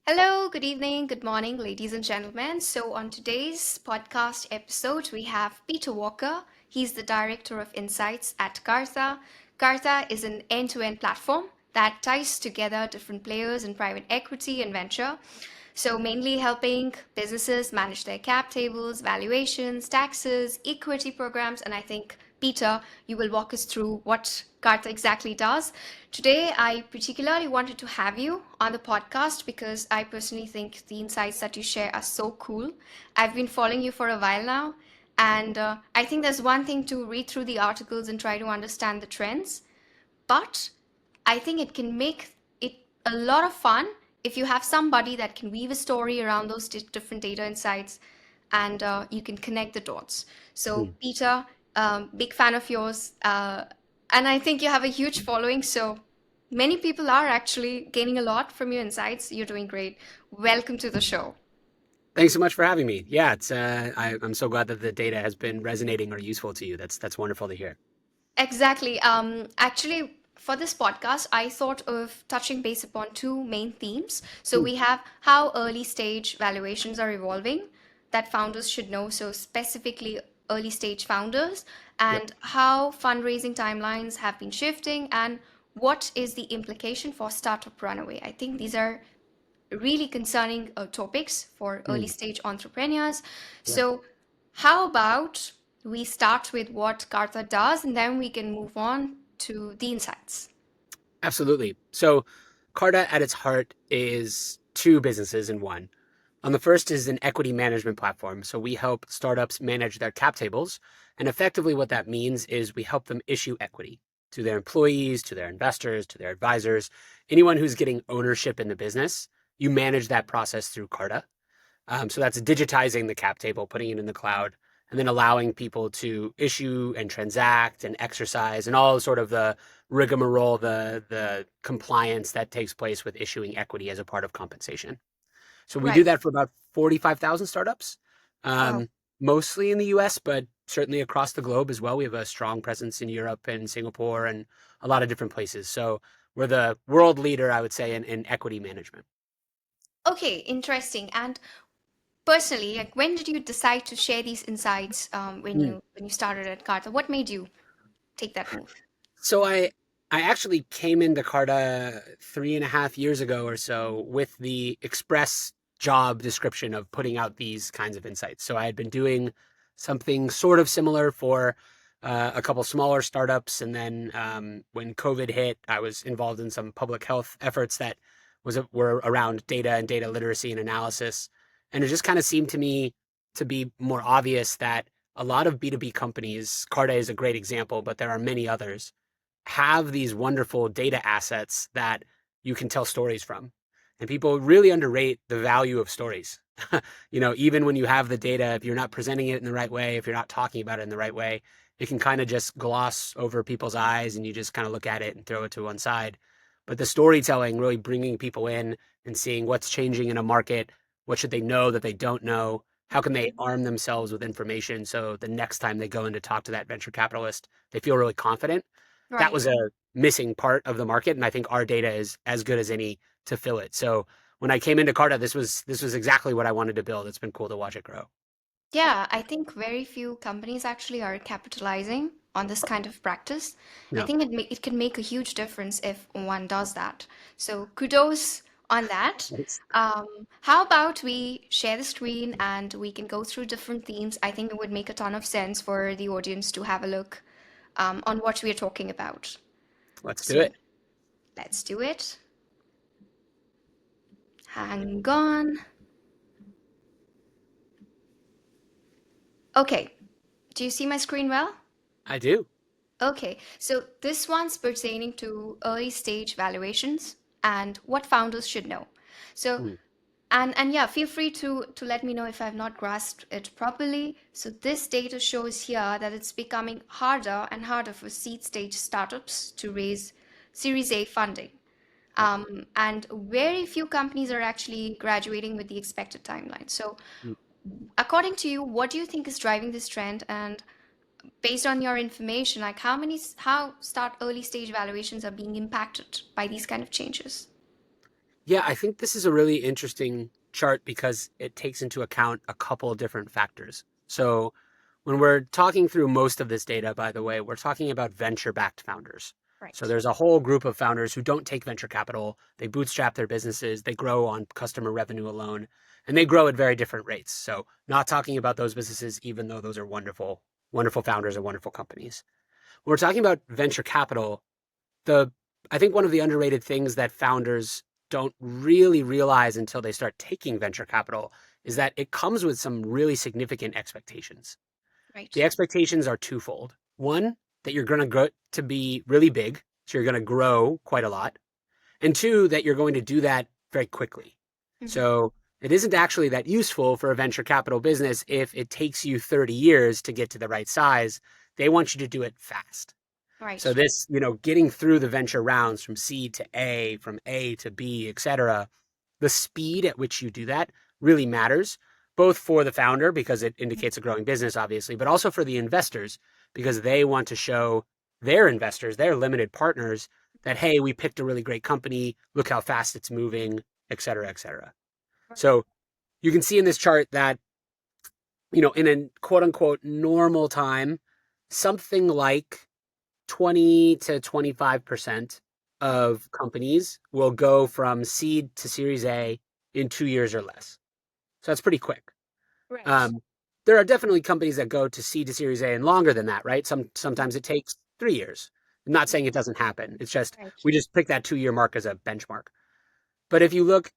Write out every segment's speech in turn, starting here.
Hello, good evening, good morning, ladies and gentlemen. So, on today's podcast episode, we have Peter Walker. He's the Director of Insights at Carta. Carta is an end to end platform that ties together different players in private equity and venture. So, mainly helping businesses manage their cap tables, valuations, taxes, equity programs, and I think Peter, you will walk us through what Carta exactly does. Today, I particularly wanted to have you on the podcast because I personally think the insights that you share are so cool. I've been following you for a while now, and I think there's one thing to read through the articles and try to understand the trends, but I think it can make it a lot of fun if you have somebody that can weave a story around those different data insights and you can connect the dots. So, Mm. Peter, big fan of yours. And I think you have a huge following. So, many people are actually gaining a lot from your insights. You're doing great. Welcome to the show. Thanks so much for having me. Yeah, I'm so glad that the data has been resonating or useful to you. That's wonderful to hear. Exactly. Actually, for this podcast, I thought of touching base upon two main themes. So Mm. we have how early stage valuations are evolving that founders should know. So specifically early stage founders Yep. and how fundraising timelines have been shifting and what is the implication for startup runaway. I think these are really concerning topics for early Mm. stage entrepreneurs. Yeah. So, how about we start with what Carta does and then we can move on to the insights? Absolutely. So, Carta at its heart is two businesses in one. On the first is an equity management platform. So we help startups manage their cap tables. And effectively, what that means is we help them issue equity to their employees, to their investors, to their advisors, anyone who's getting ownership in the business. You manage that process through Carta. So that's digitizing the cap table, putting it in the cloud, and then allowing people to issue and transact and exercise and all sort of the rigmarole, the compliance that takes place with issuing equity as a part of compensation. So we do Right. that for about 45,000 startups, Wow. um, mostly in the US, but certainly across the globe as well. We have a strong presence in Europe and Singapore and a lot of different places. So we're the world leader, I would say, in equity management. Okay, interesting. And personally, like when did you decide to share these insights when you started at Carta? What made you take that move? So I actually came into Carta 3.5 years ago or so with the express job description of putting out these kinds of insights. So I had been doing something sort of similar for a couple smaller startups, and then when COVID hit, I was involved in some public health efforts that were around data and data literacy and analysis, and it just kind of seemed to me to be more obvious that a lot of B2B companies, Carta is a great example, but there are many others, have these wonderful data assets that you can tell stories from. And people really underrate the value of stories. Even when you have the data, if you're not presenting it in the right way, if you're not talking about it in the right way, it can kind of just gloss over people's eyes and you just kind of look at it and throw it to one side. But the storytelling, really bringing people in and seeing what's changing in a market, what should they know that they don't know, how can they arm themselves with information so the next time they go in to talk to that venture capitalist, they feel really confident. That Right. was a missing part of the market, and I think our data is as good as any to fill it. So when I came into Carta, this was exactly what I wanted to build. It's been cool to watch it grow. Yeah, I think very few companies actually are capitalizing on this kind of practice. I Yeah. think it can make a huge difference if one does that. So kudos on that. Thanks. How about we share the screen and we can go through different themes? I think it would make a ton of sense for the audience to have a look on what we are talking about. Let's do So it. let's do it. Hang on. Okay. Do you see my screen well? I do. Okay, so this one's pertaining to early stage valuations and what founders should know. So, Hmm. and yeah, feel free to let me know if I've not grasped it properly. So this data shows here that it's becoming harder and harder for seed stage startups to raise Series A funding. Yep. And very few companies are actually graduating with the expected timeline. So, Hmm. according to you, what do you think is driving this trend? And based on your information, like how start early stage valuations are being impacted by these kind of changes? Yeah, I think this is a really interesting chart because it takes into account a couple of different factors. So, when we're talking through most of this data, by the way, we're talking about venture backed founders. So, Right. there's a whole group of founders who don't take venture capital. They bootstrap their businesses, they grow on customer revenue alone, and they grow at very different rates. So, not talking about those businesses, even though those are wonderful, wonderful founders and wonderful companies. When we're talking about venture capital, the I think one of the underrated things that founders don't really realize until they start taking venture capital is that it comes with some really significant expectations. The Right. expectations are twofold. One, that you're going to grow to be really big, so you're going to grow quite a lot. And two, that you're going to do that very quickly. Hmm. So it isn't actually that useful for a venture capital business if it takes you 30 years to get to the right size. They want you to do it fast. So Right. this, getting through the venture rounds from C to A, from A to B, et cetera, the speed at which you do that really matters, both for the founder because it indicates a growing business, obviously, but also for the investors because they want to show their investors, their limited partners, that, hey, we picked a really great company. Look how fast it's moving, et cetera, et cetera. Right. So you can see in this chart that, in a quote unquote normal time, something like 20 to 25% of companies will go from seed to Series A in 2 years or less. So that's pretty quick. Right. Um, there are definitely companies that go to seed to Series A in longer than that, right? Mhm. Sometimes it takes 3 years. I'm not saying it doesn't happen. It's just Right. we just pick that 2 year mark as a benchmark. But if you look,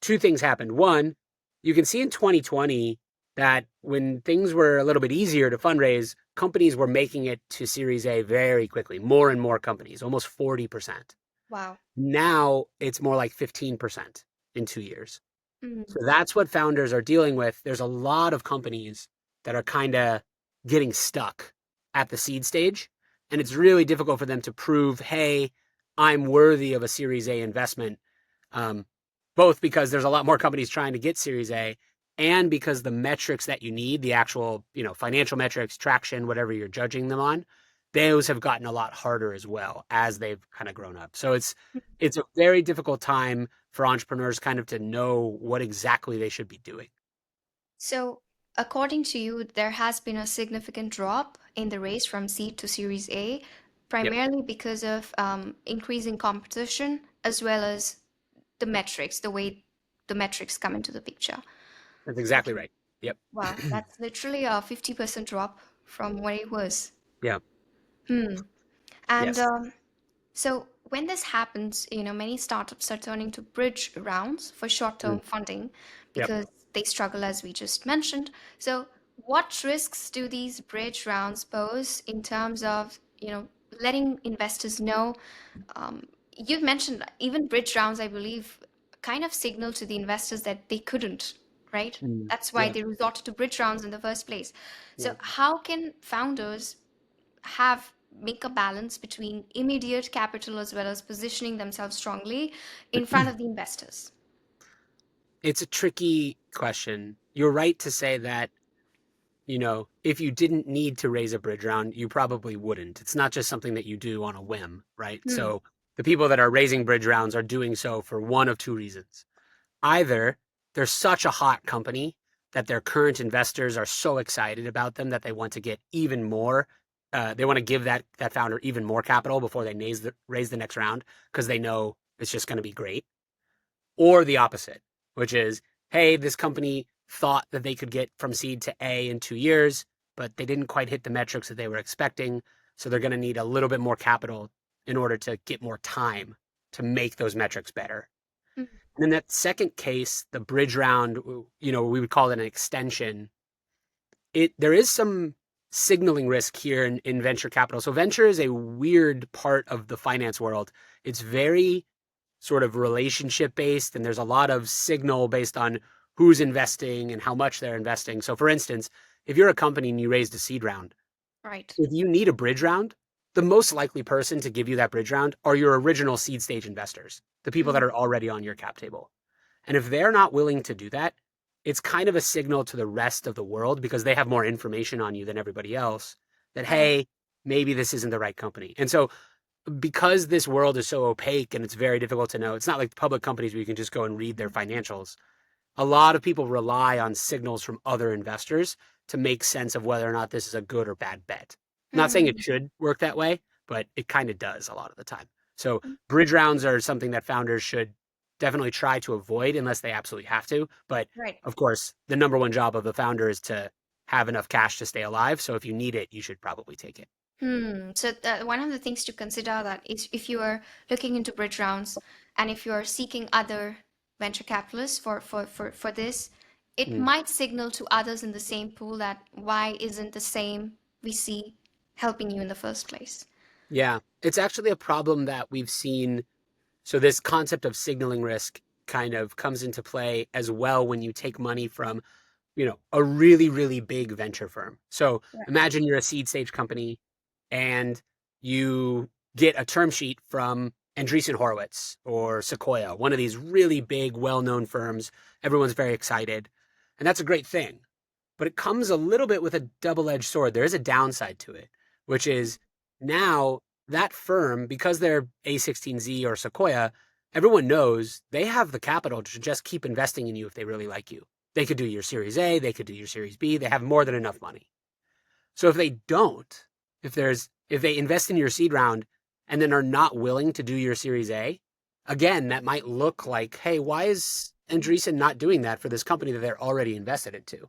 two things happened. One, you can see in 2020 that when things were a little bit easier to fundraise, companies were making it to Series A very quickly, more and more companies, almost 40%. Wow. Now it's more like 15% in 2 years. Mm. So that's what founders are dealing with. There's a lot of companies that are kind of getting stuck at the seed stage. And it's really difficult for them to prove, hey, I'm worthy of a Series A investment, um, both because there's a lot more companies trying to get Series A and because the metrics that you need, the actual, financial metrics, traction, whatever you're judging them on, those have gotten a lot harder as well as they've kind of grown up. So it's a very difficult time for entrepreneurs kind of to know what exactly they should be doing. So, according to you, there has been a significant drop in the race from seed to Series A, Yep, primarily because of increasing competition as well as the metrics, the way the metrics come into the picture. that's exactly Okay. right. Yep. Wow, that's literally a 50% drop from what it was. Yeah. Hmm. And Yes. so when this happens, many startups are turning to bridge rounds for Mm, short-term funding yep. because they struggle, as we just mentioned. So what risks do these bridge rounds pose in terms of, letting investors know? You've mentioned even bridge rounds, I believe, kind of signal to the investors that they couldn't, right? Mm, That's why yeah. they resorted to bridge rounds in the first place. So Yeah. how can founders have make a balance between immediate capital as well as positioning themselves strongly in front of the investors? It's a tricky question. You're right to say that, if you didn't need to raise a bridge round, you probably wouldn't. It's not just something that you do on a whim, right? Hmm. So the people that are raising bridge rounds are doing so for one of two reasons. Either they're such a hot company that their current investors are so excited about them that they want to get even more. They want to give that founder even more capital before they raise the next round because they know it's just going to be great. Or the opposite, which is, hey, this company thought that they could get from seed to A in 2 years, but they didn't quite hit the metrics that they were expecting. So they're going to need a little bit more capital in order to get more time to make those metrics better. Hmm. And in that second case, the bridge round, we would call it an extension. There is some signaling risk here in venture capital. So venture is a weird part of the finance world. It's very sort of relationship based, and there's a lot of signal based on who's investing and how much they're investing. So for instance, if you're a company and you raised a seed round, Right. if you need a bridge round, the most likely person to give you that bridge round are your original seed stage investors, the people that Hmm. are already on your cap table. And if they're not willing to do that, it's kind of a signal to the rest of the world because they have more information on you than everybody else that, Right. hey, maybe this isn't the right company. And so because this world is so opaque and it's very difficult to know, it's not like public companies where you can just go and read their financials. A lot of people rely on signals from other investors to make sense of whether or not this is a good or bad bet. I'm not saying it Hmm. should work that way, but it kind of does a lot of the time. So bridge rounds are something that founders should definitely try to avoid unless they absolutely have to. But Right. of course, the number one job of the founder is to have enough cash to stay alive. So if you need it, you should probably take it. So one of the things to consider that is if you are looking into bridge rounds and if you are seeking other venture capitalists for this, it Mm. might signal to others in the same pool that why isn't the same VC helping you in the first place? Yeah, it's actually a problem that we've seen. So this concept of signaling risk kind of comes into play as well when you take money from, a really, really big venture firm. So Right. imagine you're a seed stage company and you get a term sheet from Andreessen Horowitz or Sequoia, one of these really big, well-known firms. Everyone's very excited. And that's a great thing. But it comes a little bit with a double-edged sword. There is a downside to it, which is now that firm, because they're A16Z or Sequoia, everyone knows they have the capital to just keep investing in you if they really like you. They could do your Series A, they could do your Series B, they have more than enough money. So if they don't, if they invest in your seed round and then are not willing to do your Series A, again, that might look like, hey, why is Andreessen not doing that for this company that they're already invested into?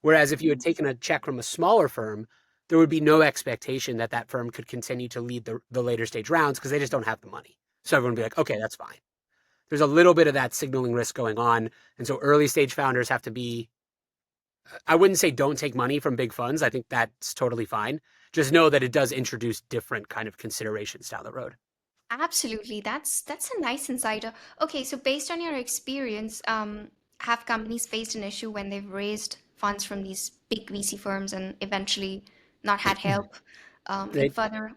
Whereas if you had taken a check from a smaller firm, there would be no expectation that that firm could continue to lead the later stage rounds because they just don't have the money. So everyone would be like, okay, that's fine. There's a little bit of that signaling risk going on. And so early stage founders have to be, I wouldn't say don't take money from big funds. I think that's totally fine. Just know that it does introduce different kind of considerations down the road. Absolutely. That's a nice insider. Okay, so based on your experience, have companies faced an issue when they've raised funds from these big VC firms and eventually not had help in They further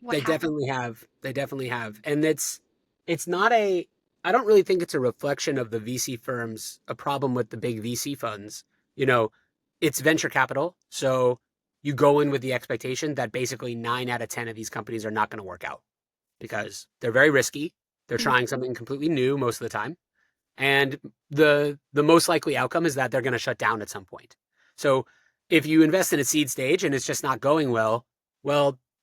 what they happened? definitely have. They definitely have. And it's not a I don't really think it's a reflection of the VC firms, a problem with the big VC funds. You know, it's venture capital. So you go in with the expectation that basically 9 out of 10 of these companies are not going to work out because they're very risky. They're Mm. trying something completely new most of the time. And the most likely outcome is that they're going to shut down at some point. So if you invest in a seed stage and it's just not going well,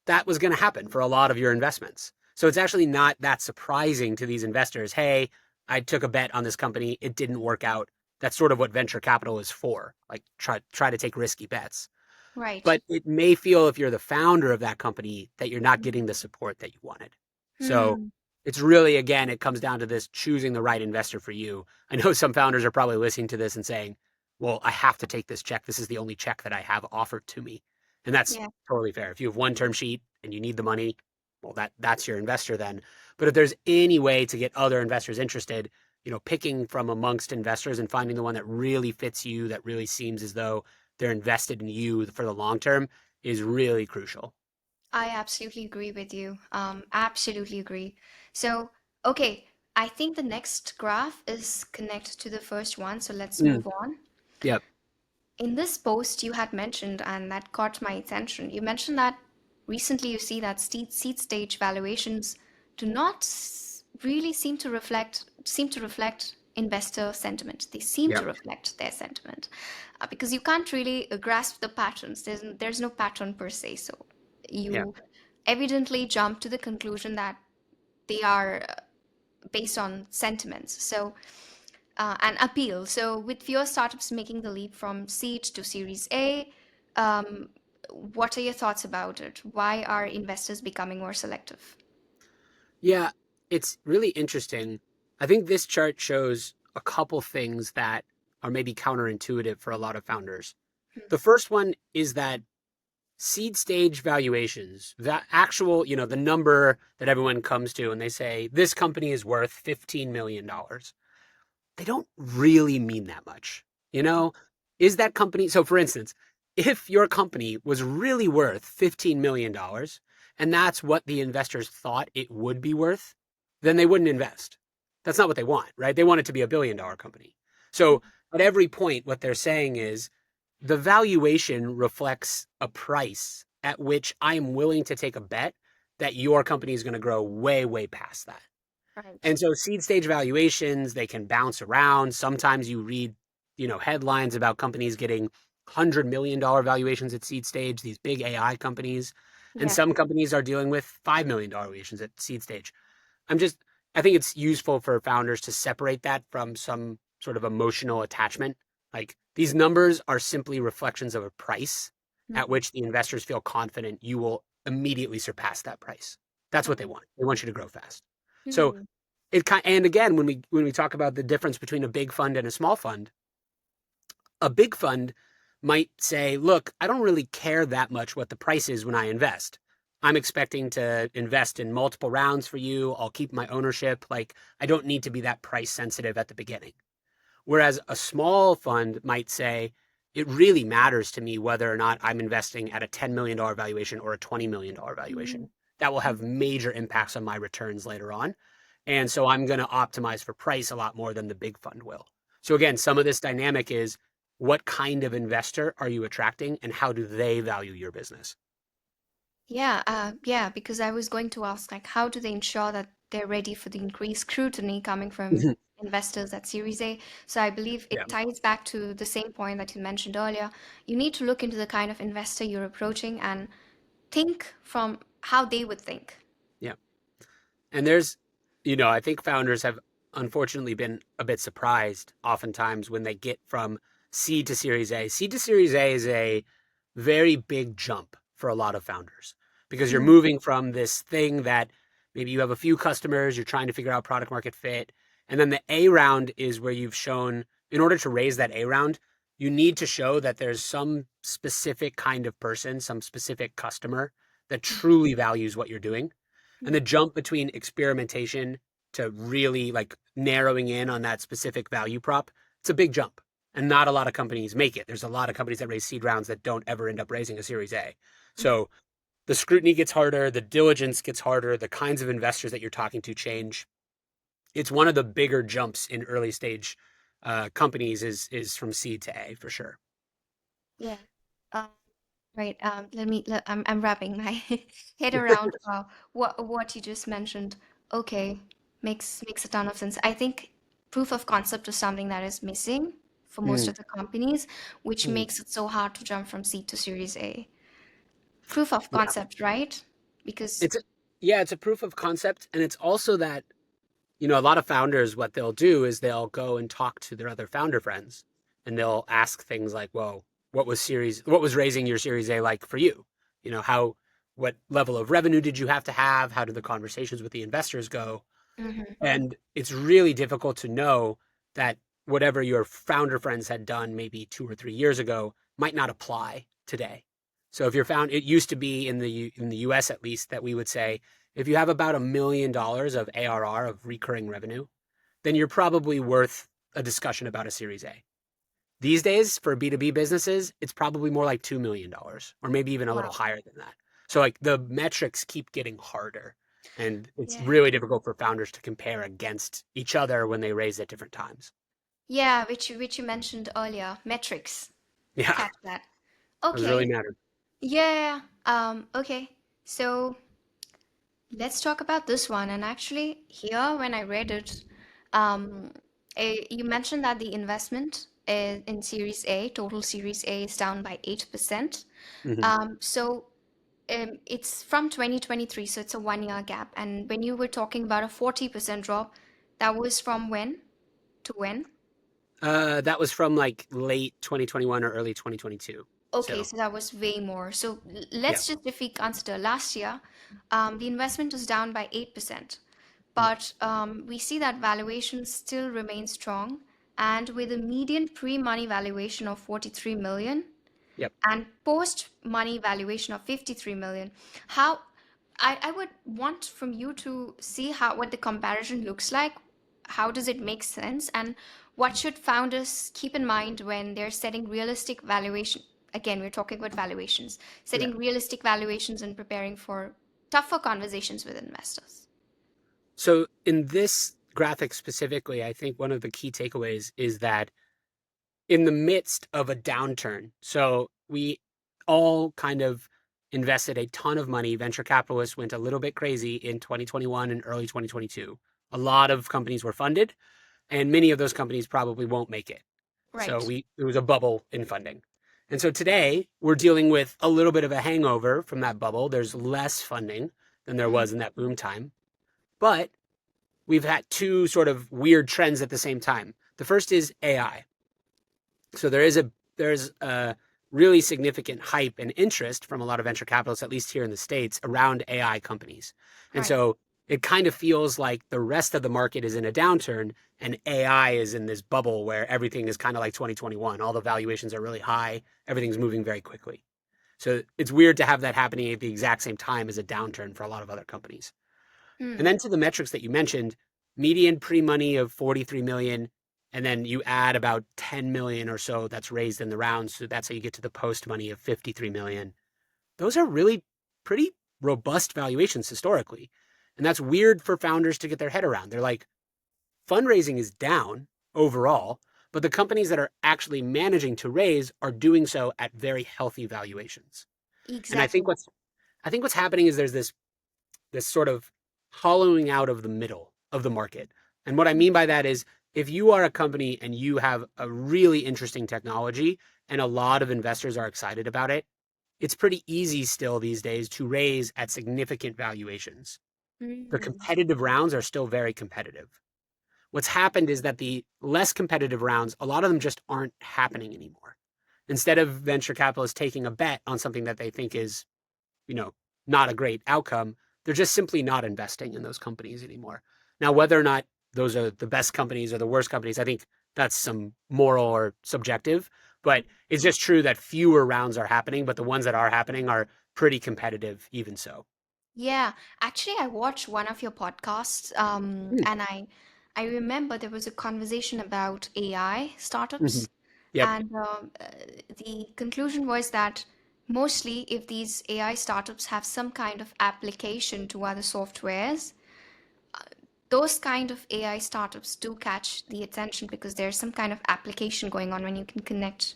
that was going to happen for a lot of your investments. So it's actually not that surprising to these investors. Hey, I took a bet on this company, it didn't work out. That's sort of what venture capital is for. Like try to take risky bets. Right. But it may feel if you're the founder of that company that you're not getting the support that you wanted. So Hmm. it's really, again, it comes down to this choosing the right investor for you. I know some founders are probably listening to this and saying, well, I have to take this check. This is the only check that I have offered to me. And that's Yeah. totally fair. If you have one term sheet and you need the money, well, that's your investor then. But if there's any way to get other investors interested, picking from amongst investors and finding the one that really fits you, that really seems as though they're invested in you for the long term is really crucial. I absolutely agree with you. Absolutely agree. So, okay, I think the next graph is connected to the first one, so let's Mm, move on. yep. In this post you had mentioned, and that caught my attention, you mentioned that recently you see that seed stage valuations do not really seem to reflect investor sentiment. They seem to Yep. reflect their sentiment because you can't really grasp the patterns. There's no pattern per se. So Yeah. you evidently jump to the conclusion that they are based on sentiments. So and appeal. So, with fewer startups making the leap from seed to Series A, um, what are your thoughts about it? Why are investors becoming more selective? Yeah, it's really interesting. I think this chart shows a couple things that are maybe counterintuitive for a lot of founders. The first one is that seed stage valuations, that actual, the number that everyone comes to and they say this company is worth $15 million. They don't really mean that much. You know, is that company? So, for instance, if your company was really worth $15 million and that's what the investors thought it would be worth, then they wouldn't invest. That's not what they want, right? They want it to be $1 billion company. So, at every point, what they're saying is the valuation reflects a price at which I'm willing to take a bet that your company is going to grow way, way past that. Right. And so seed stage valuations, they can bounce around. Sometimes you read, headlines about companies getting $100 million valuations at seed stage, these big AI companies. And Yeah. some companies are dealing with $5 million valuations at seed stage. I'm just, I think it's useful for founders to separate that from some sort of emotional attachment. Like these numbers are simply reflections of a price at Mhm. which the investors feel confident you will immediately surpass that price. That's what they want. They want you to grow fast. So Mhm. and again, when we talk about the difference between a big fund and a big fund might say, look, I don't really care that much what the price is when I invest. I'm expecting to invest in multiple rounds for you. I'll keep my ownership. Like, I don't need to be that price sensitive at the beginning. Whereas a small fund might say, it really matters to me whether or not I'm investing at a $10 million valuation or a $20 million valuation. Mhm. That will have Mhm. major impacts on my returns later on. And so I'm going to optimize for price a lot more than the big fund will. So again, some of this dynamic is what kind of investor are you attracting and how do they value your business? Yeah, because I was going to ask, like, how do they ensure that they're ready for the increased scrutiny coming from Mhm. investors at Series A? So I believe Yeah. it ties back to the same point that you mentioned earlier. You need to look into the kind of investor you're approaching and think from how they would think. Yeah. And I think founders have unfortunately been a bit surprised oftentimes when they get from seed to Series A. Seed to Series A is a very big jump for a lot of founders because you're Mm, moving from this thing that maybe you have a few customers, you're trying to figure out product market fit. And then the A round is where you've shown, in order to raise that A round, you need to show that there's some specific kind of person, some specific customer that mm, truly values what you're doing. And the mm, jump between experimentation to really like narrowing in on that specific value prop, it's a big jump. And not a lot of companies make it. There's a lot of companies that raise seed rounds that don't ever end up raising a Series A. mm. So the scrutiny gets harder, the diligence gets harder, the kinds of investors that you're talking to change. It's one of the bigger jumps in early stage companies is from seed to A for sure. Yeah. Right. I'm wrapping my head around what you just mentioned. Okay, makes a ton of sense. I think proof of concept is something that is missing for most Mm, of the companies, which mm, makes it so hard to jump from seed to Series A. Proof of yeah, concept, right? Because it's a, yeah, it's a proof of concept, and it's also that a lot of founders, what they'll do is they'll go and talk to their other founder friends and they'll ask things like, "Whoa, what was raising your Series A like for you? What level of revenue did you have to have? How did the conversations with the investors go?" Mhm. And it's really difficult to know that whatever your founder friends had done maybe 2 or 3 years ago might not apply today. So if you're found, it used to be in the US at least that we would say if you have about $1 million of ARR of recurring revenue, then you're probably worth a discussion about a Series A. These days, for B2B businesses, it's probably more like $2 million or maybe even a little Wow. higher than that. So, like, the metrics keep getting harder. And it's Yeah. really difficult for founders to compare against each other when they raise at different times. Yeah, which you mentioned earlier, metrics. Yeah, Catch that. those really Okay. matter. Yeah. Okay. So let's talk about this one. And actually, here, when I read it, um, you mentioned that the investment in Series A, total Series A, is down by 8%. Hmm. It's from 2023, so it's a 1 year gap. And when you were talking about a 40% drop, that was from when to when? That was from like late 2021 or early 2022. Okay, So, so that was way more. So yeah. let's just, if we consider last year, the investment is down by 8%. Mm. But we see that valuations still remain strong. And with a median pre-money valuation of 43 million Yep. and post-money valuation of 53 million, how I would want from you to see how what the comparison looks like. How does it make sense? And what should founders keep in mind when they're setting realistic valuation? Again, we're talking about valuations, Yeah. setting realistic valuations and preparing for tougher conversations with investors. So, in this graphic specifically, I think one of the key takeaways is that in the midst of a downturn. So we all kind of invested a ton of money. Venture capitalists went a little bit crazy in 2021 and early 2022. A lot of companies were funded, and many of those companies probably won't make it. So Right. there was a bubble in funding. And so today we're dealing with a little bit of a hangover from that bubble. There's less funding than there Mm, was in that boom time. But we've had two sort of weird trends at the same time. The first is AI. So there's a really significant hype and interest from a lot of venture capitalists, at least here in the States, around AI companies. And right. so it kind of feels like the rest of the market is in a downturn and AI is in this bubble where everything is kind of like 2021. All the valuations are really high, everything's moving very quickly. So it's weird to have that happening at the exact same time as a downturn for a lot of other companies. And Mm, then to the metrics that you mentioned, median pre-money of 43 million, and then you add about 10 million or so that's raised in the round. So that's how you get to the post money of 53 million. Those are really pretty robust valuations historically. And that's weird for founders to get their head around. They're like, fundraising is down overall, but the companies that are actually managing to raise are doing so at very healthy valuations. And exactly. I think what's happening is there's this sort of hollowing out of the middle of the market. And what I Mm, mean by that is if you are a company and you have a really interesting technology and a lot of investors are excited about it, it's pretty easy still these days to raise at significant valuations. The mm, competitive rounds are still very competitive. What's happened is that the less competitive rounds, a lot of them just aren't happening anymore. Instead of venture capitalists taking a bet on something that they think is you know, not a great outcome, they're just simply not investing in those companies anymore. Now, whether or not those are the best companies or the worst companies, I think that's some moral or subjective, but it's just true that fewer rounds are happening, but the ones that are happening are pretty competitive, even so. yeah, actually, I watched one of your podcasts, Mm, and I remember there was a conversation about AI mm-hmm. startups, Yep. and the conclusion was that mostly if these AI startups have some kind of application to other softwares, those kind of AI startups do catch the attention because there's some kind of application going on when you can connect.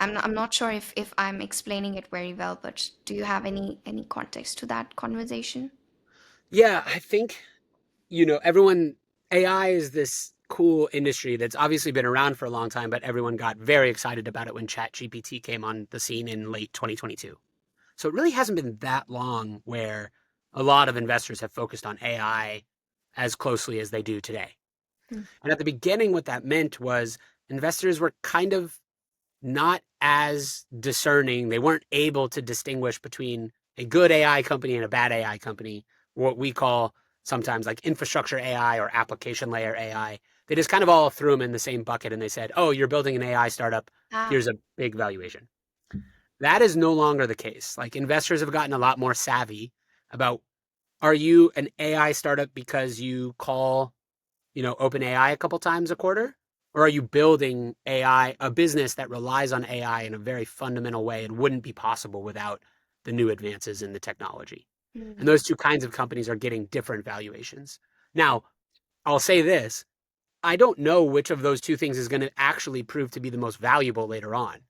I'm not sure if I'm explaining it very well, but do you have any context to that conversation? Yeah, I think, everyone, AI is this cool industry that's obviously been around for a long time, but everyone got very excited about it when ChatGPT came on the scene in late 2022. So it really hasn't been that long where a lot of investors have focused on AI as closely as they do today. Hmm. And at the beginning, what that meant was investors were kind of not as discerning. They weren't able to distinguish between a good AI company and a bad AI company, what we call sometimes like infrastructure AI or application layer AI. They just kind of all threw them in the same bucket and they said, oh, you're building an AI startup. Ah, Here's a big valuation. That is no longer the case. Like investors have gotten a lot more savvy about are you an AI startup because you call, OpenAI a couple times a quarter? Or are you building AI, a business that relies on AI in a very fundamental way and wouldn't be possible without the new advances in the technology? And hmm. those two kinds of companies are getting different valuations. Now, I'll say this I don't know which of those two things is going to actually prove to be the most valuable later on.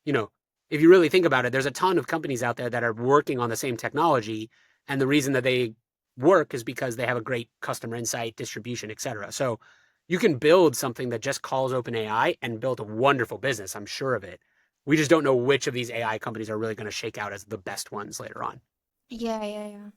You know, if you really think about it, there's a ton of companies out there that are working on the same technology. And the reason that they work is because they have a great customer insight, distribution, et cetera. So you can build something that just calls OpenAI and build a wonderful business. I'm sure of it. We just don't know which of these AI companies are really going to shake out as the best ones later on. Yeah, yeah, yeah.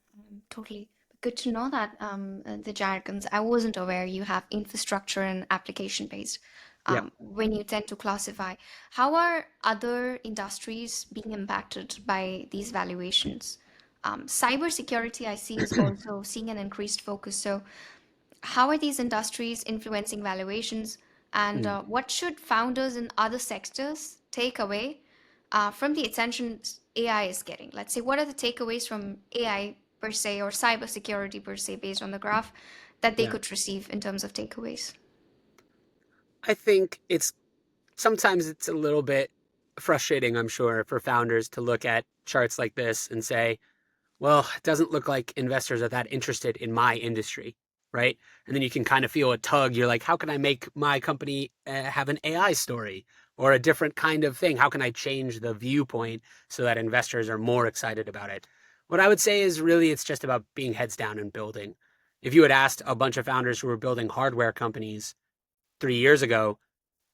Totally. Good to know that the jargons. I wasn't aware you have infrastructure and application based Yep. when you tend to classify. How are other industries being impacted by these valuations? Cybersecurity, I see, is also seeing an increased focus. So, how are these industries influencing valuations, and Mm, what should founders in other sectors take away from the attention AI is getting? Let's say, what are the takeaways from AI per se or cybersecurity per se based on the graph that they yeah. could receive in terms of takeaways? I think sometimes it's a little bit frustrating, I'm sure, for founders to look at charts like this and say, well, it doesn't look like investors are that interested in my industry, right? And then you can kind of feel a tug. You're like, how can I make my company have an AI story? or a different kind of thing? How can I change the viewpoint so that investors are more excited about it? What I would say is really it's just about being heads down and building. If you had asked a bunch of founders who were building hardware companies 3 years ago,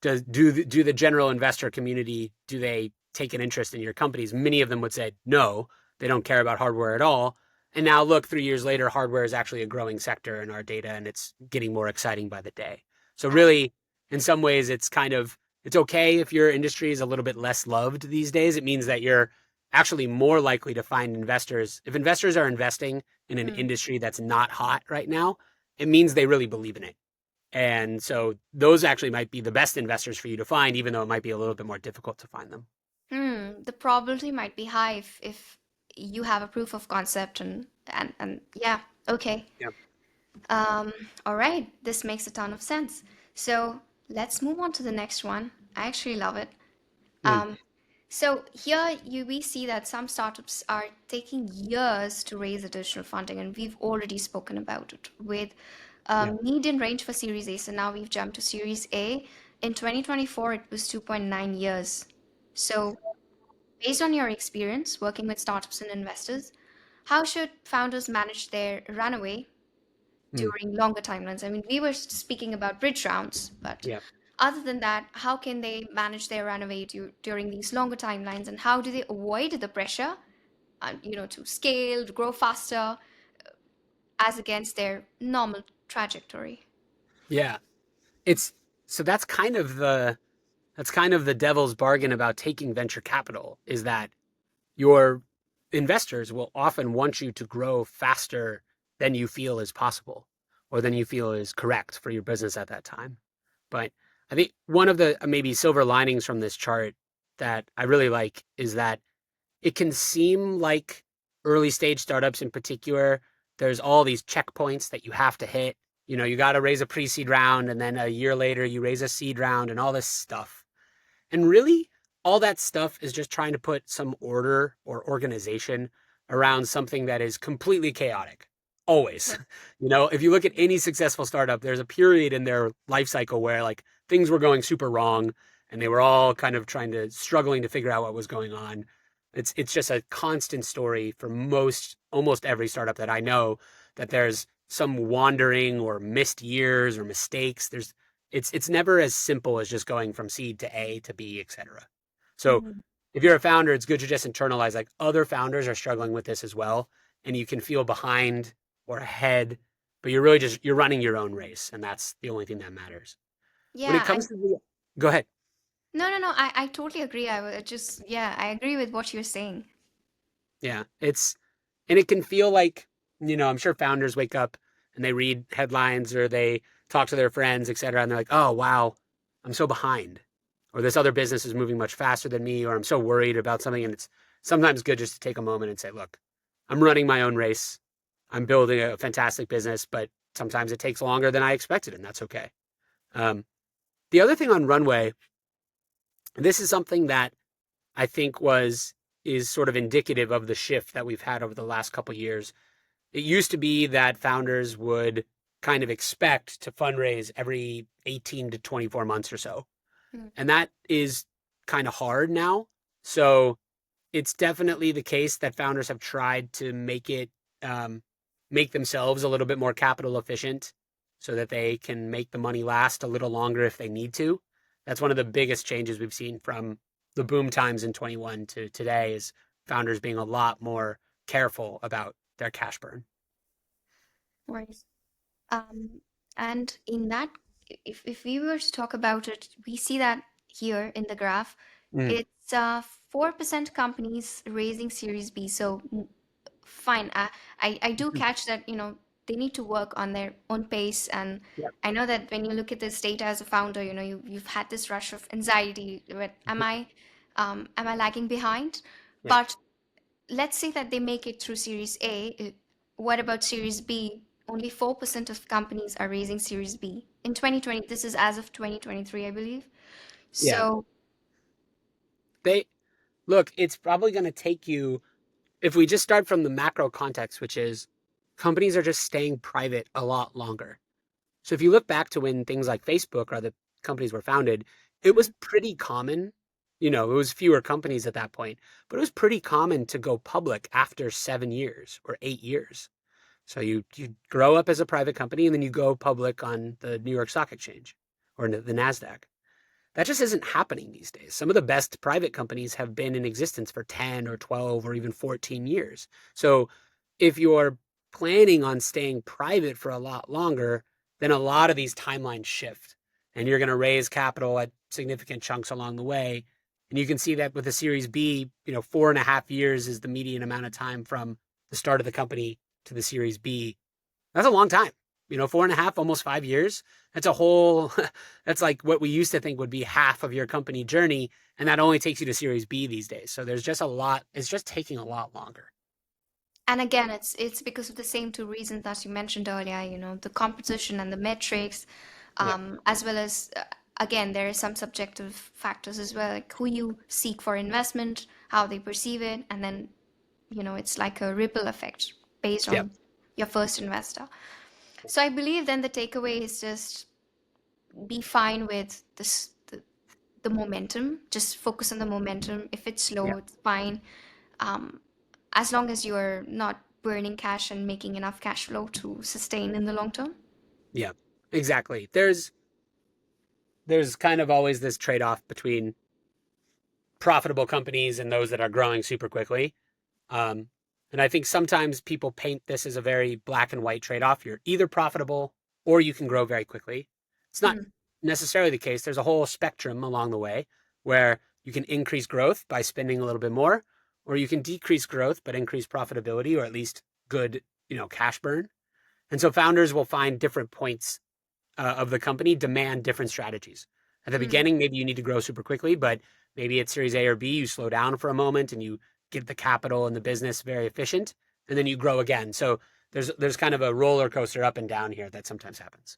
do the general investor community, do they take an interest in your companies? Many of them would say no, they don't care about hardware at all. And now look, 3 years later, hardware is actually a growing sector in our data, and it's getting more exciting by the day. So really, in some ways, it's okay if your industry is a little bit less loved these days. It means that you're actually more likely to find investors. If investors are investing in an Mm. industry that's not hot right now, it means they really believe in it. And so those actually might be the best investors for you to find, even though it might be a little bit more difficult to find them. The probability might be high if you have a proof of concept and yeah, okay. Yeah. Um, all right, this makes a ton of sense. So let's move on to the next one. I actually love it. Mm, Um, so here we see that some startups are taking years to raise additional funding, and we've already spoken about it with yeah. median range for Series A. So now we've jumped to Series A. In 2024, it was 2.9 years. So based on your experience working with startups and investors, how should founders manage their runaway Mm, during longer timelines? I mean, we were speaking about bridge rounds, but yeah. other than that, how can they manage their runaway during these longer timelines, and how do they avoid the pressure, to scale, to grow faster, as against their normal trajectory? Yeah. It's so that's kind of the devil's bargain about taking venture capital is that your investors will often want you to grow faster than you feel is possible or than you feel is correct for your business at that time. But I think one of the maybe silver linings from this chart that I really like is that it can seem like early stage startups in particular, there's all these checkpoints that you have to hit. You got to raise a pre seed round, and then a year later, you raise a seed round, and all this stuff. And really, all that stuff is just trying to put some order or organization around something that is completely chaotic. Always. Right. If you look at any successful startup, there's a period in their life cycle where like things were going super wrong and they were all kind of struggling to figure out what was going on. It's just a constant story for almost every startup that I know that there's some wandering or missed years or mistakes. It's never as simple as just going from seed to A to B, etc. So Mhm. if you're a founder, it's good to just internalize like other founders are struggling with this as well, and you can feel behind or ahead, but you're running your own race, and that's the only thing that matters. When it Yeah, comes to the Go ahead. no, no, no. I totally agree. Yeah, I agree with what you're saying. Yeah, and it can feel like, I'm sure founders wake up and they read headlines or they talk to their friends, et cetera, and they're like, oh, wow, I'm so behind. Or this other business is moving much faster than me, or I'm so worried about something. And it's sometimes good just to take a moment and say, look, I'm running my own race. I'm building a fantastic business, but sometimes it takes longer than I expected, and that's okay. Um, the other thing on Runway, this is something that I think is sort of indicative of the shift that we've had over the last couple of years. It used to be that founders would kind of expect to fundraise every 18 to 24 months or so. Mm. And that is kind of hard now. So it's definitely the case that founders have tried to um, make themselves a little bit more capital efficient so that they can make the money last a little longer if they need to. That's one of the biggest changes we've seen from the boom times in 21 to today is founders being a lot more careful about their cash burn. Right. Um, and in that, if we were to talk about it, we see that here in the graph, Mm, it's 4% companies raising Series B. So fine. I do catch that, they need to work on their own pace. And yeah. I know that when you look at this data as a founder, you've had this rush of anxiety. But am I lagging behind? Yeah. But let's say that they make it through Series A. What about Series B? Only 4% of companies are raising Series B. In 2020, this is as of 2023, I believe. Yeah. So, They Look, it's probably going to take you, if we just start from the macro context, which is companies are just staying private a lot longer. So if you look back to when things like Facebook or the companies were founded, it Mm, was pretty common. It was fewer companies at that point, but it was pretty common to go public after 7 years or 8 years. So you grow up as a private company and then you go public on the New York Stock Exchange or the Nasdaq. That just isn't happening these days. Some of the best private companies have been in existence for 10 or 12 or even 14 years. So if you're planning on staying private for a lot longer, then a lot of these timelines shift and you're going to raise capital at significant chunks along the way. And you can see that with the Series B, 4.5 years is the median amount of time from the start of the company to the Series B. That's a long time. 4.5, almost 5 years. That's a whole, that's like what we used to think would be half of your company journey. And that only takes you to Series B these days. So there's just a lot, it's just taking a lot longer. and again, it's because of the same two reasons that you mentioned earlier, the competition and the metrics, Yeah. as well as, again, there are some subjective factors as well, like who you seek for investment, how they perceive it, and then, it's like a ripple effect based Yeah. on your first investor. So I believe then the takeaway is just be fine with the momentum. Just focus on the momentum. If it's Yeah. slow, it's fine. Um, as long as you're not burning cash and making enough cash flow to sustain in the long term. Yeah. Exactly. There's kind of always this trade-off between profitable companies and those that are growing super quickly. Um, and I think sometimes people paint this as a very black and white trade off. You're either profitable or you can grow very quickly. It's not Mm, necessarily the case. There's a whole spectrum along the way where you can increase growth by spending a little bit more, or you can decrease growth but increase profitability or at least good, cash burn. And so founders will find different points of the company demand different strategies. At the mm. beginning, maybe you need to grow super quickly, but maybe it's Series A or B, you slow down for a moment and you get the capital and the business very efficient, and then you grow again. So there's kind of a roller coaster up and down here that sometimes happens.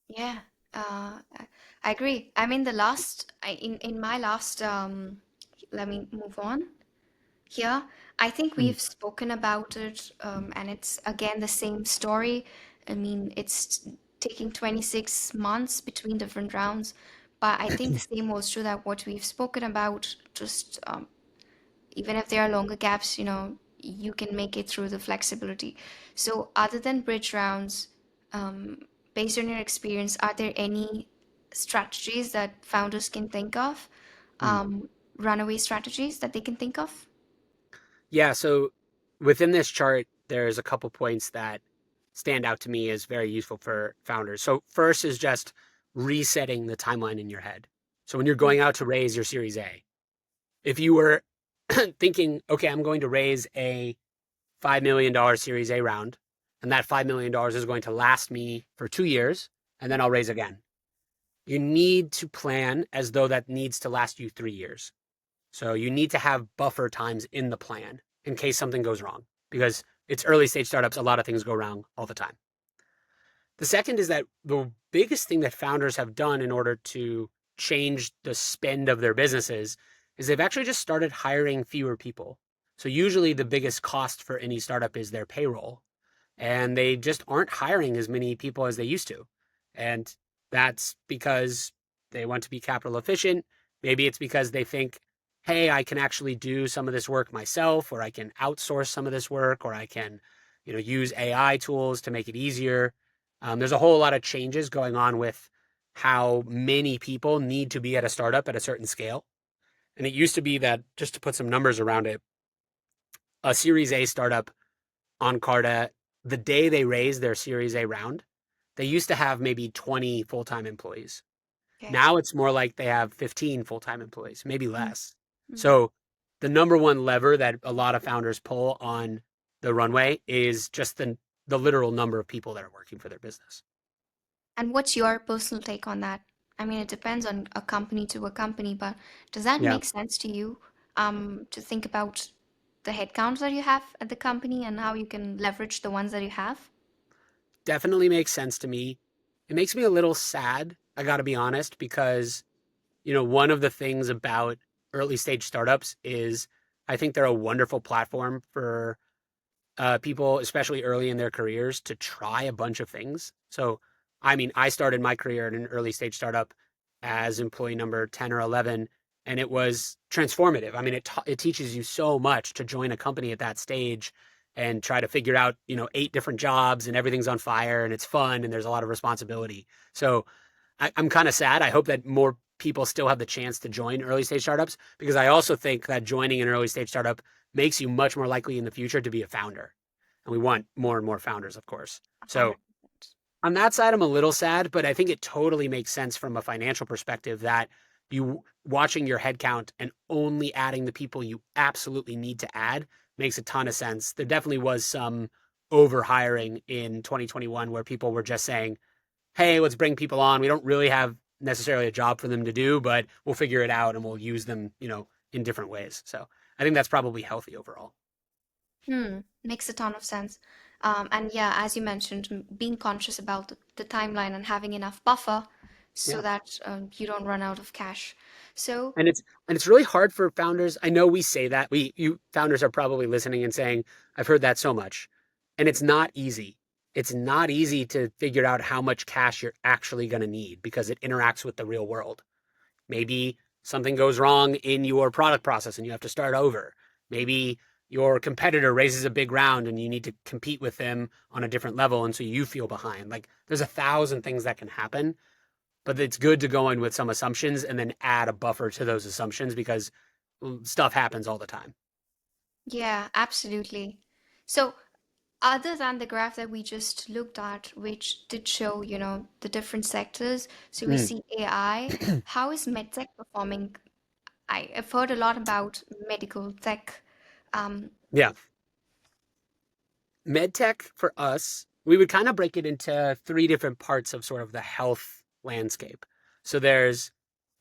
Yeah, I agree. I mean, in my last, let me move on here. I think Mm, we've spoken about it, and it's again the same story. I mean, it's taking 26 months between different rounds, but I think the same holds true that what we've spoken about, just even if there are longer gaps, you can make it through the flexibility. So, other than bridge rounds, um, based on your experience, are there any strategies that founders can think of, mm. runaway strategies that they can think of? Yeah, so within this chart, there's a couple points that stand out to me as very useful for founders. So first is just resetting the timeline in your head. So when you're Mm, going out to raise your Series A, if you were thinking, okay, I'm going to raise a $5 million Series A round, and that $5 million is going to last me for 2 years, and then I'll raise again. You need to plan as though that needs to last you 3 years. So you need to have buffer times in the plan in case something goes wrong, because it's early stage startups. A lot of things go wrong all the time. The second is that the biggest thing that founders have done in order to change the spend of their businesses is they've actually just started hiring fewer people. So usually the biggest cost for any startup is their payroll, and they just aren't hiring as many people as they used to. And that's because they want to be capital efficient. Maybe it's because they think, hey, I can actually do some of this work myself, or I can outsource some of this work, or I can, use AI tools to make it easier. There's a whole lot of changes going on with how many people need to be at a startup at a certain scale. And it used to be that, just to put some numbers around it, a Series A startup on Carta, the day they raised their Series A round, they used to have maybe 20 full time employees. okay. Now it's more like they have 15 full time employees, maybe Mm, less. mm. So the number one lever that a lot of founders pull on the runway is just the literal number of people that are working for their business. And what's your personal take on that? I mean, it depends on a company to a company, but does that Yeah, make sense to you, to think about the headcounts that you have at the company and how you can leverage the ones that you have? definitely makes sense to me. It makes me a little sad, I got to be honest, because, one of the things about early stage startups is I think they're a wonderful platform for people, especially early in their careers, to try a bunch of things. So, I mean, I started my career in an early stage startup as employee number 10 or 11, and it was transformative. I mean, it teaches you so much to join a company at that stage and try to figure out, 8 different jobs and everything's on fire and it's fun and there's a lot of responsibility. So I'm kind of sad. I hope that more people still have the chance to join early stage startups because I also think that joining an early stage startup makes you much more likely in the future to be a founder. And we want more and more founders, of course. So 100%. on that side, I'm a little sad, but I think it totally makes sense from a financial perspective that you watching your headcount and only adding the people you absolutely need to add makes a ton of sense. There definitely was some over hiring in 2021 where people were just saying, hey, let's bring people on. We don't really have necessarily a job for them to do, but we'll figure it out and we'll use them, in different ways. So I think that's probably healthy overall. Makes a ton of sense. And yeah, as you mentioned, being conscious about the timeline and having enough buffer so Yeah. that you don't run out of cash. So, And it's really hard for founders. I know we say that. You founders are probably listening and saying, I've heard that so much. And it's not easy. It's not easy to figure out how much cash you're actually going to need because it interacts with the real world. Maybe something goes wrong in your product process and you have to start over. Maybe your competitor raises a big round and you need to compete with them on a different level. And so you feel behind. Like there's 1,000 things that can happen, but it's good to go in with some assumptions and then add a buffer to those assumptions because stuff happens all the time. yeah, absolutely. So, other than the graph that we just looked at, which did show, the different sectors, so we Mm. see AI, how is medtech performing? I've heard a lot about medical tech. Um, Yeah. MedTech for us, we would kind of break it into 3 different parts of sort of the health landscape. So there's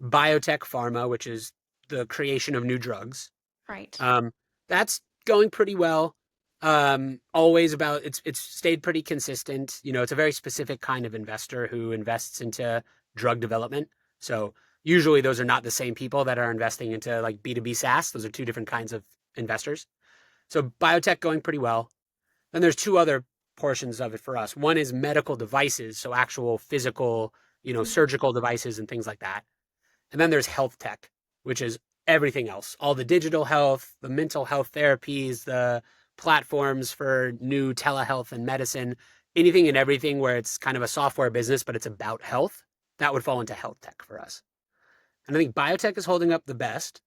biotech pharma, which is the creation of new drugs. right. Um, that's going pretty well. Always about it's stayed pretty consistent. It's a very specific kind of investor who invests into drug development. So usually those are not the same people that are investing into like B2B SaaS. Those are 2 different kinds of investors. So biotech going pretty well. Then there's 2 other portions of it for us. One is medical devices, so actual physical, surgical devices and things like that. And then there's health tech, which is everything else, all the digital health, the mental health therapies, the platforms for new telehealth and medicine, anything and everything where it's kind of a software business, but it's about health. That would fall into health tech for us. And I think biotech is holding up the best.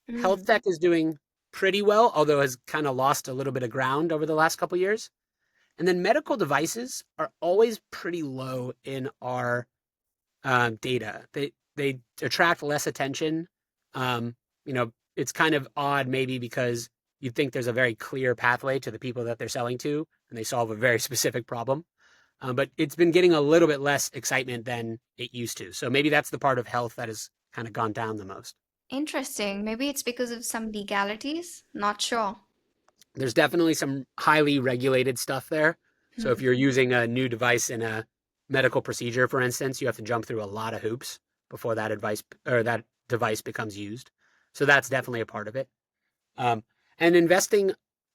Health Mm. tech is doing pretty well, although has kind of lost a little bit of ground over the last couple of years. And then medical devices are always pretty low in our data. They attract less attention. It's kind of odd maybe because you'd think there's a very clear pathway to the people that they're selling to, and they solve a very specific problem. But it's been getting a little bit less excitement than it used to. So maybe that's the part of health that has kind of gone down the most. Interesting. Maybe it's because of some legalities. Not sure. There's definitely some highly regulated stuff there. So if Hmm. you're using a new device in a medical procedure, for instance, you have to jump through a lot of hoops before that advice or that device becomes used. So that's definitely a part of it. Um, and investing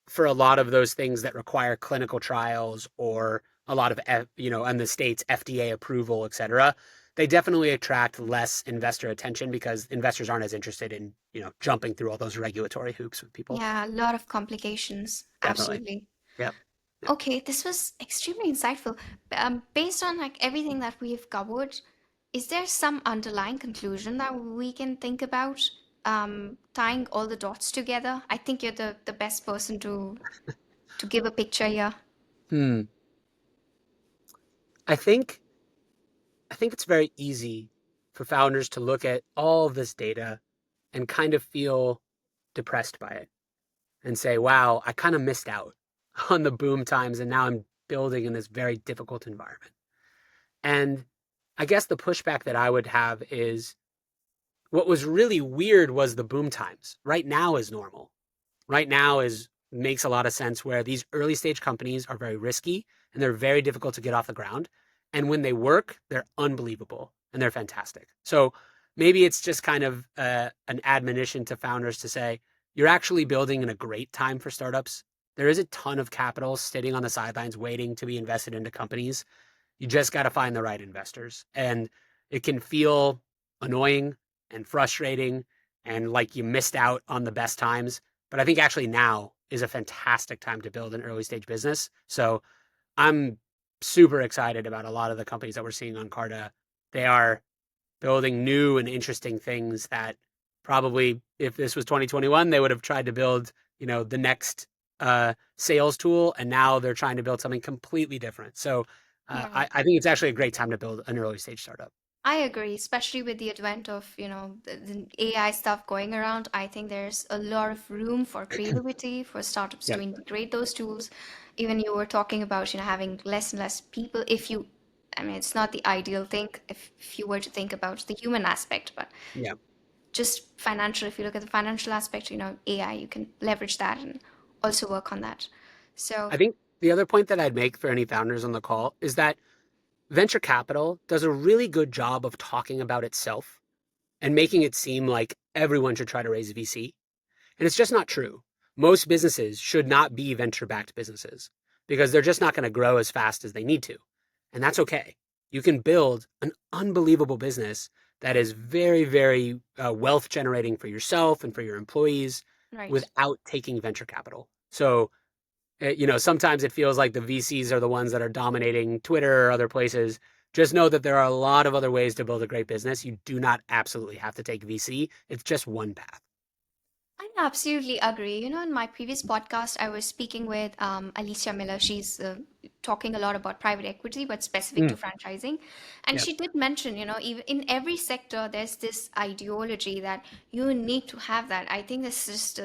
for a lot of those things that require clinical trials or a lot of, in the states, FDA approval, et cetera, they definitely attract less investor attention because investors aren't as interested in, jumping through all those regulatory hoops with people. Yeah, a lot of complications. Definitely. Absolutely. Yep. Yep. Okay, this was extremely insightful. Based on like everything that we've covered, is there some underlying conclusion that we can think about tying all the dots together? I think you're the best person to give a picture here. Hmm. I think I think it's very easy for founders to look at all of this data and kind of feel depressed by it and say, "Wow, I kind of missed out on the boom times and now I'm building in this very difficult environment." And I guess the pushback that I would have is what was really weird was the boom times. Right now is normal. Right now is makes a lot of sense where these early stage companies are very risky and they're very difficult to get off the ground. And when they work, they're unbelievable and they're fantastic. So maybe it's just kind of an admonition to founders to say, you're actually building in a great time for startups. There is a ton of capital sitting on the sidelines waiting to be invested into companies. You just got to find the right investors. And it can feel annoying and frustrating and like you missed out on the best times. But I think actually now is a fantastic time to build an early stage business. So I'm super excited about a lot of the companies that we're seeing on Carta. They are building new and interesting things that probably if this was 2021, they would have tried to build, the next sales tool. And now they're trying to build something completely different. So Right. I think it's actually a great time to build an early stage startup. I agree, especially with the advent of, the AI stuff going around. I think there's a lot of room for creativity for startups Yeah. to integrate those tools. Even you were talking about, having less and less people. I mean, it's not the ideal thing if you were to think about the human aspect, but Yeah. just financial, if you look at the financial aspect, AI, you can leverage that and also work on that. So, I think the other point that I'd make for any founders on the call is that venture capital does a really good job of talking about itself and making it seem like everyone should try to raise VC. And it's just not true. Most businesses should not be venture backed businesses because they're just not going to grow as fast as they need to. And that's okay. You can build an unbelievable business that is very, very wealth generating for yourself and for your employees right. without taking venture capital. So sometimes it feels like the VCs are the ones that are dominating Twitter or other places. Just know that there are a lot of other ways to build a great business. You do not absolutely have to take VC. It's just one path. I absolutely agree. In my previous podcast, I was speaking with Alicia Miller. She's talking a lot about private equity, but specific to Mm, franchising. And yeah, she did mention, even in every sector, there's this ideology that you need to have that. I think this is just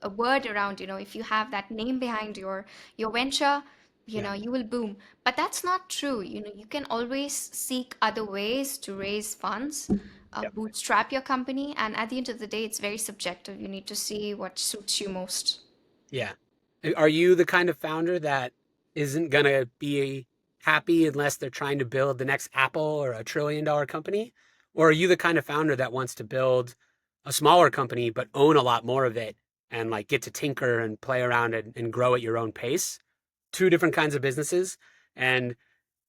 a word around, if you have that name behind your venture, yeah, you will boom. But that's not true. You can always seek other ways to raise funds, yeah, bootstrap your company, and at the end of the day, it's very subjective. You need to see what suits you most. yeah. Are you the kind of founder that isn't gonna be happy unless they're trying to build the next Apple or $1 trillion company? Or are you the kind of founder that wants to build a smaller company but own a lot more of it and like get to tinker and play around and grow at your own pace? Two different kinds of businesses. And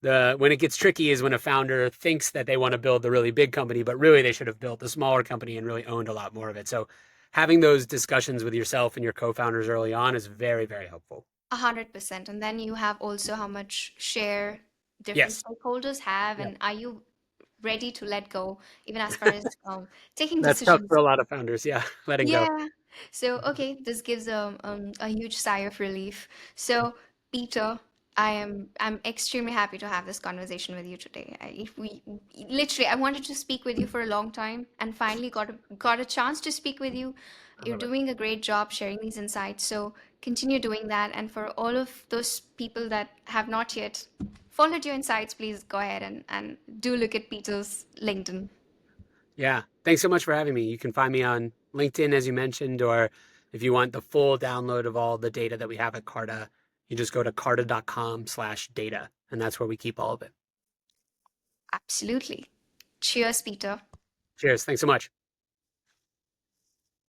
the when it gets tricky is when a founder thinks that they want to build the really big company, but really they should have built the smaller company and really owned a lot more of it. So having those discussions with yourself and your co-founders early on is very, very helpful. 100%. And then you have also how much share different Yes. stakeholders have, Yeah. and are you ready to let go, even as far as taking That's tough for decisions. a lot of founders. Yeah. Letting go. Yeah. So, okay, this gives a huge sigh of relief. So, Peter, I'm extremely happy to have this conversation with you today. If we literally, I wanted to speak with you for a long time, and finally got a chance to speak with you. I You're love it. doing a great job sharing these insights. So, continue doing that. And for all of those people that have not yet followed your insights, please go ahead and do look at Peter's LinkedIn. Yeah. Thanks so much for having me. You can find me on LinkedIn, as you mentioned, or if you want the full download of all the data that we have at Carta, you just go to carta.com/data, and that's where we keep all of it. Absolutely. Cheers, Peter. Cheers. Thanks so much.